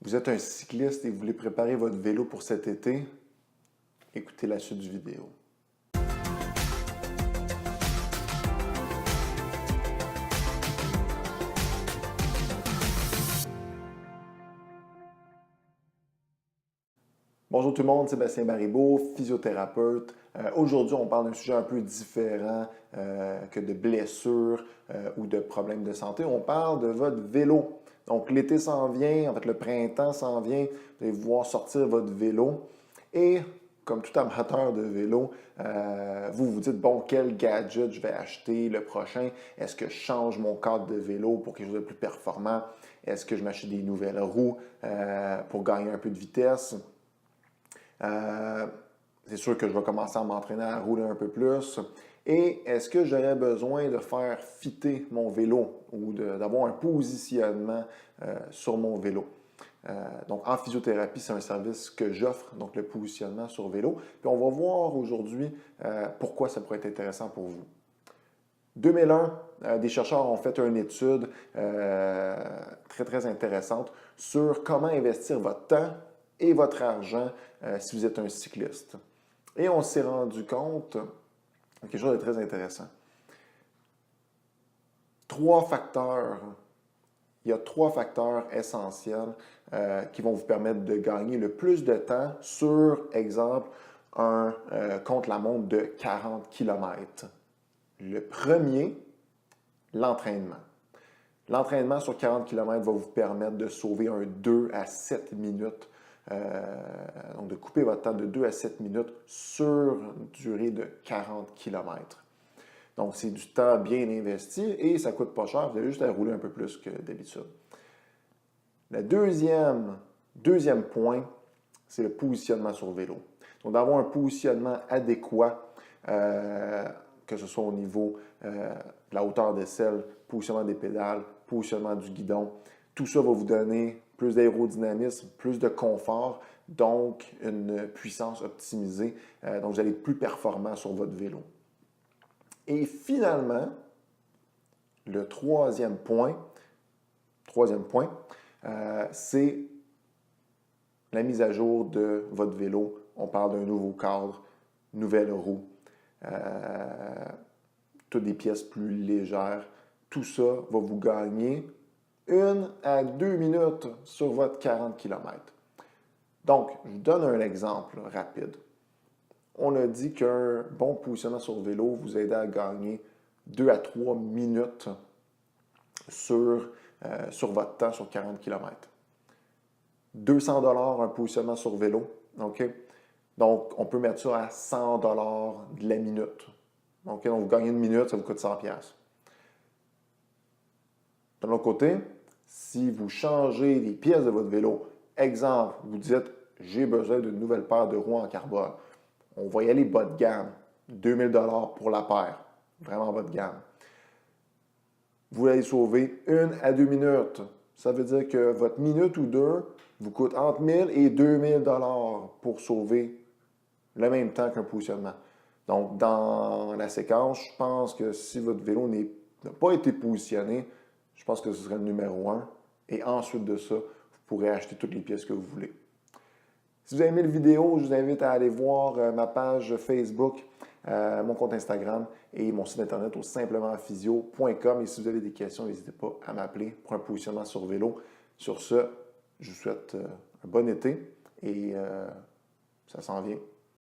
Vous êtes un cycliste et vous voulez préparer votre vélo pour cet été? Écoutez la suite du vidéo. Bonjour tout le monde, Sébastien Baribeau, physiothérapeute. Aujourd'hui, on parle d'un sujet un peu différent que de blessures ou de problèmes de santé. On parle de votre vélo. Donc, l'été s'en vient, en fait, le printemps s'en vient. Vous allez voir sortir votre vélo. Et comme tout amateur de vélo, vous vous dites, bon, quel gadget je vais acheter le prochain? Est-ce que je change mon cadre de vélo pour quelque chose de plus performant? Est-ce que je m'achète des nouvelles roues pour gagner un peu de vitesse? C'est sûr que je vais commencer à m'entraîner à rouler un peu plus. Et est-ce que j'aurais besoin de faire fitter mon vélo ou d'avoir un positionnement sur mon vélo? Donc, en physiothérapie, c'est un service que j'offre, donc le positionnement sur vélo. Puis on va voir aujourd'hui pourquoi ça pourrait être intéressant pour vous. 2001, des chercheurs ont fait une étude très intéressante sur comment investir votre temps et votre argent si vous êtes un cycliste. Et on s'est rendu compte de quelque chose de très intéressant. Il y a trois facteurs essentiels qui vont vous permettre de gagner le plus de temps sur, exemple, un contre-la-montre de 40 km. Le premier, l'entraînement. L'entraînement sur 40 km va vous permettre de sauver un 2 à 7 minutes. Donc, de couper votre temps de 2 à 7 minutes sur une durée de 40 km. Donc, c'est du temps bien investi et ça ne coûte pas cher. Vous avez juste à rouler un peu plus que d'habitude. Le deuxième point, c'est le positionnement sur vélo. Donc, d'avoir un positionnement adéquat, que ce soit au niveau de la hauteur des selles, positionnement des pédales, positionnement du guidon. Tout ça va vous donner plus d'aérodynamisme, plus de confort, donc une puissance optimisée. Donc, vous allez être plus performant sur votre vélo. Et finalement, le troisième point, c'est la mise à jour de votre vélo. On parle d'un nouveau cadre, nouvelle roue, toutes des pièces plus légères. Tout ça va vous gagner 1 à 2 minutes sur votre 40 km. Donc, je vous donne un exemple rapide. On a dit qu'un bon positionnement sur vélo vous aide à gagner 2 à 3 minutes sur votre temps sur 40 km. 200 $ un positionnement sur vélo. OK? Donc, on peut mettre ça à 100 $ de la minute. OK? Donc, vous gagnez une minute, ça vous coûte 100 $. De l'autre côté, si vous changez les pièces de votre vélo, exemple, vous dites, j'ai besoin d'une nouvelle paire de roues en carbone. On va y aller bas de gamme, 2000 $ pour la paire, vraiment bas de gamme. Vous allez sauver 1 à 2 minutes. Ça veut dire que votre minute ou deux vous coûte entre 1000 et 2000 $ pour sauver le même temps qu'un positionnement. Donc, dans la séquence, je pense que si votre vélo n'a pas été positionné, je pense que ce serait le numéro 1. Et ensuite de ça, vous pourrez acheter toutes les pièces que vous voulez. Si vous avez aimé la vidéo, je vous invite à aller voir ma page Facebook, mon compte Instagram et mon site internet au simplementphysio.com. Et si vous avez des questions, n'hésitez pas à m'appeler pour un positionnement sur vélo. Sur ce, je vous souhaite un bon été et ça s'en vient.